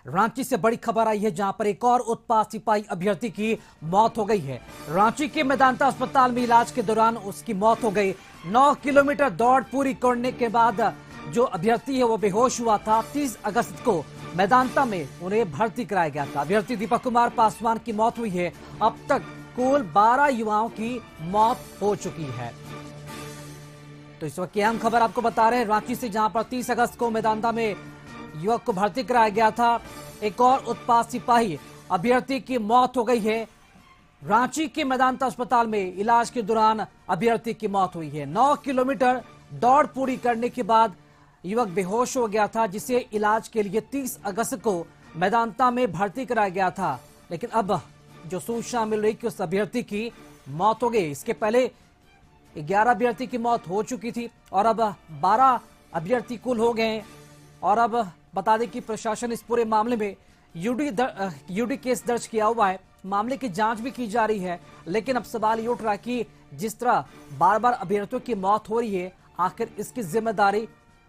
रांची से बड़ी खबर आई है, जहां पर एक और उत्पात सिपाही अभ्यर्थी की मौत हो गई है। रांची के मेदांता अस्पताल में इलाज के दौरान उसकी मौत हो गई। 9 किलोमीटर दौड़ पूरी करने के बाद जो अभ्यर्थी है वो बेहोश हुआ था। 30 अगस्त को मेदांता में उन्हें भर्ती कराया गया था। अभ्यर्थी दीपक कुमार पासवान की मौत हुई है। अब तक कुल 12 युवाओं की मौत हो चुकी है। तो इस वक्त की अहम खबर आपको बता रहे हैं रांची से, जहां पर 30 अगस्त को मेदांता में युवक को भर्ती कराया गया था। एक और उत्पात सिपाही अभ्यर्थी की मौत हो गई है। रांची के मेदांता अस्पताल में इलाज के दौरान अभ्यर्थी की मौत हुई है। 9 किलोमीटर दौड़ पूरी करने के बाद युवक बेहोश हो गया था, जिसे इलाज के लिए 30 अगस्त को मेदांता में भर्ती कराया गया था। लेकिन अब जो सूचना मिल रही कि उस अभ्यर्थी की मौत हो गई। इसके पहले 11 अभ्यर्थी की मौत हो चुकी थी और अब 12 अभ्यर्थी कुल हो गए। और अब बता दें कि प्रशासन इस पूरे मामले में यूडी केस दर्ज किया हुआ है। मामले की जांच भी की जा रही है। लेकिन अब सवाल ये उठ रहा है कि जिस तरह बार बार अभ्यर्थियों की मौत हो रही है, आखिर इसकी जिम्मेदारी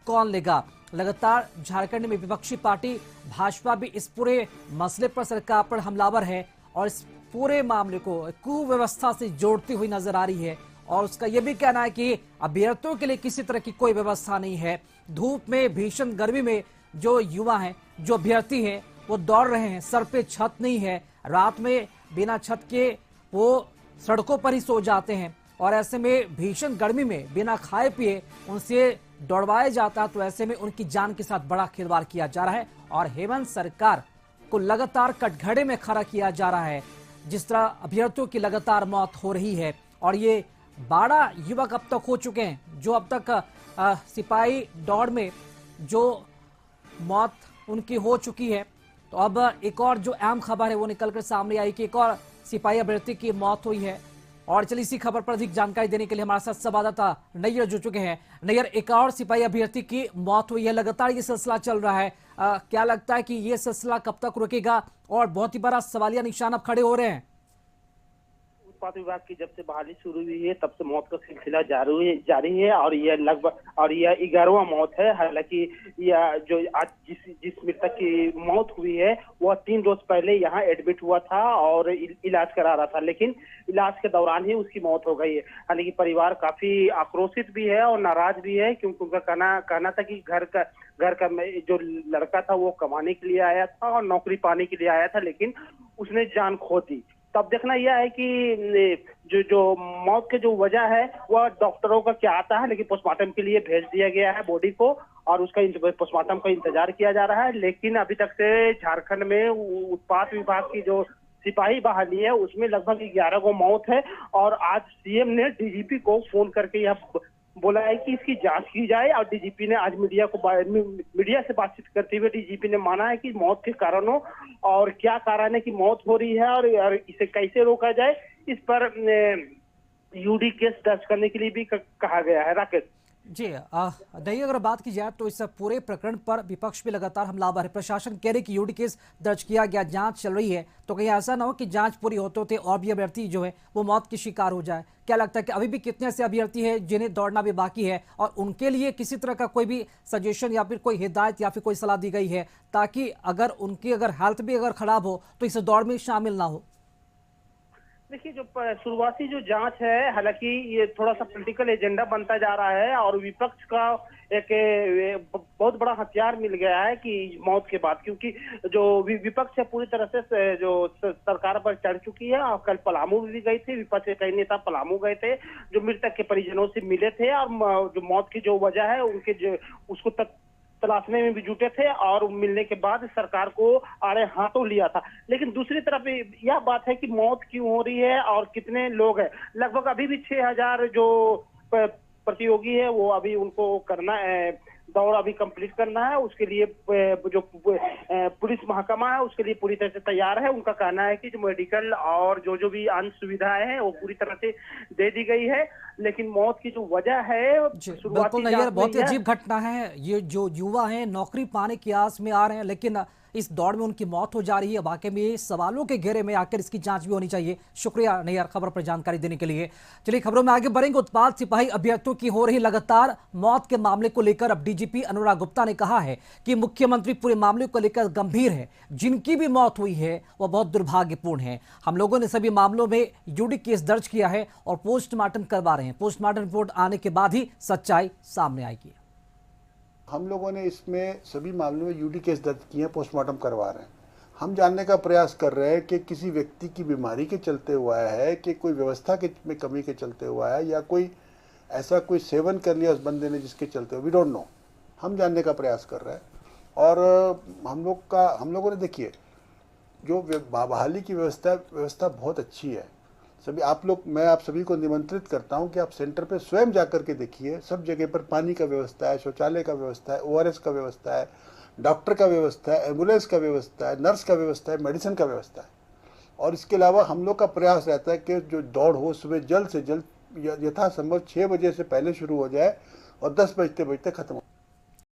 कौन लेगा। लगातार झारखंड में विपक्षी पार्टी भाजपा भी इस पूरे मसले पर सरकार पर हमलावर है और इस पूरे मामले को कुव्यवस्था से जोड़ती हुई नजर आ रही है। और उसका यह भी कहना है कि अभ्यर्थियों के लिए किसी तरह की कोई व्यवस्था नहीं है। धूप में, भीषण गर्मी में जो युवा हैं, जो अभ्यर्थी हैं, वो दौड़ रहे हैं। सर पे छत नहीं है, रात में बिना छत के वो सड़कों पर ही सो जाते हैं। और ऐसे में भीषण गर्मी में बिना खाए पिए उनसे दौड़वाया जाता है। तो ऐसे में उनकी जान के साथ बड़ा खिलवाड़ किया जा रहा है और हेमंत सरकार को लगातार कटघरे में खड़ा किया जा रहा है। जिस तरह अभ्यर्थियों की लगातार मौत हो रही है और ये 12 युवक अब तक हो चुके हैं, जो अब तक सिपाही दौड़ में जो मौत उनकी हो चुकी है। तो अब एक और जो अहम खबर है वो निकलकर सामने आई कि एक और सिपाही अभ्यर्थी की मौत हुई है। और चलिए इसी खबर पर अधिक जानकारी देने के लिए हमारे साथ संवाददाता नैयर जुड़ चुके हैं। नैयर, एक और सिपाही अभ्यर्थी की मौत हुई है, लगातार ये सिलसिला चल रहा है। क्या लगता है कि ये सिलसिला कब तक रुकेगा और बहुत ही बड़ा सवालिया निशान अब खड़े हो रहे हैं? उत्पाद विभाग की जब से बहाली शुरू हुई है तब से मौत का सिलसिला जारी है और यह लगभग 11वां मौत है। हालांकि यह जो आज जिस मृतक की मौत हुई है वह 3 रोज पहले यहाँ एडमिट हुआ था और इलाज करा रहा था, लेकिन इलाज के दौरान ही उसकी मौत हो गई है। हालांकि परिवार काफी आक्रोशित भी है और नाराज भी है, क्योंकि उनका कहना था कि घर का जो लड़का था वो कमाने के लिए आया था और नौकरी पाने के लिए आया था, लेकिन उसने जान खो दी। तब देखना यह है कि जो मौत की जो वजह है वह डॉक्टरों का क्या आता है, लेकिन पोस्टमार्टम के लिए भेज दिया गया है बॉडी को और उसका पोस्टमार्टम का इंतजार किया जा रहा है। लेकिन अभी तक से झारखंड में उत्पाद विभाग की जो सिपाही बहाली है उसमें लगभग 11 को मौत है। और आज सीएम ने डीजीपी को फोन करके यह बोला है कि इसकी जांच की जाए और डीजीपी ने आज मीडिया से बातचीत करते हुए डीजीपी ने माना है कि मौत के कारणों और क्या कारण है कि मौत हो रही है और इसे कैसे रोका जाए, इस पर यूडी केस दर्ज करने के लिए भी कहा गया है। राकेश जी, नहीं, अगर बात की जाए तो इस पूरे प्रकरण पर विपक्ष भी लगातार हमलावर है। प्रशासन कह रहे कि यूडी केस दर्ज किया गया, जांच चल रही है। तो कहीं ऐसा ना हो कि जांच पूरी होते होते और भी अभ्यर्थी जो है वो मौत की शिकार हो जाए। क्या लगता है कि अभी भी कितने ऐसे अभ्यर्थी हैं जिन्हें दौड़ना भी बाकी है और उनके लिए किसी तरह का कोई भी सजेशन या फिर कोई हिदायत या फिर कोई सलाह दी गई है, ताकि अगर उनकी हेल्थ भी अगर खराब हो तो इस दौड़ में शामिल ना हो? देखिए, जो शुरुआती जो जांच है, हालांकि ये थोड़ा सा पॉलिटिकल एजेंडा बनता जा रहा है और विपक्ष का एक बहुत बड़ा हथियार मिल गया है कि मौत के बाद, क्योंकि जो विपक्ष है पूरी तरह से जो सरकार पर चढ़ चुकी है। और कल पलामू भी गए थे, विपक्ष के कई नेता पलामू गए थे, जो मृतक के परिजनों से मिले थे और जो मौत की जो वजह है उनके जो उसको तलाशने में भी जुटे थे और मिलने के बाद सरकार को आड़े हाथों लिया था। लेकिन दूसरी तरफ यह बात है कि मौत क्यों हो रही है और कितने लोग हैं। लगभग अभी भी 6000 जो प्रतियोगी है वो अभी उनको करना है, दौड़ अभी कंप्लीट करना है। उसके लिए जो पुलिस महकमा है उसके लिए पूरी तरह से तैयार है। उनका कहना है कि जो मेडिकल और जो भी अन्य सुविधाएं हैं वो पूरी तरह से दे दी गई है। लेकिन मौत की जो वजह है जी बिल्कुल शुरुआती नहीं यार, जांच में बहुत ही यह अजीब घटना है। ये जो युवा हैं नौकरी पाने की आस में आ रहे हैं, लेकिन इस दौड़ में उनकी मौत हो जा रही है। वाकई में ये सवालों के घेरे में आकर इसकी जांच भी होनी चाहिए। शुक्रिया नैयर खबर पर जानकारी देने के लिए। चलिए खबरों में आगे बढ़ेंगे। उत्पाद सिपाही अभ्यर्थियों की हो रही लगातार मौत के मामले को लेकर अब डीजीपी अनुराग गुप्ता ने कहा है कि मुख्यमंत्री पूरे मामले को लेकर गंभीर है। जिनकी भी मौत हुई है वह बहुत दुर्भाग्यपूर्ण है। हम लोगों ने सभी मामलों में यूडी केस दर्ज किया है और पोस्टमार्टम करवा रहे हैं। पोस्टमार्टम रिपोर्ट आने के बाद ही सच्चाई सामने आएगी। हम लोगों ने इसमें सभी मामलों में यूडी केस दर्ज किए हैं, पोस्टमार्टम करवा रहे हैं। हम जानने का प्रयास कर रहे हैं कि किसी व्यक्ति की बीमारी के चलते हुआ है कि कोई व्यवस्था के में कमी के चलते हुआ है या कोई ऐसा कोई सेवन कर लिया उस बंदे ने जिसके चलते हुए, वी डोंट नो। हम जानने का प्रयास कर रहे हैं और हम लोगों ने देखिए जो बहाली की व्यवस्था बहुत अच्छी है। मैं आप सभी को निमंत्रित करता हूं कि आप सेंटर पे स्वयं जाकर के देखिए। सब जगह पर पानी का व्यवस्था है, शौचालय का व्यवस्था है, ओआरएस का व्यवस्था है, डॉक्टर का व्यवस्था है, एम्बुलेंस का व्यवस्था है, नर्स का व्यवस्था है, मेडिसिन का व्यवस्था है। और इसके अलावा हम लोग का प्रयास रहता है कि जो दौड़ हो सुबह जल्द से जल्द यथासंभव 6 बजे से पहले शुरू हो जाए और 10 बजते बजते खत्म हो।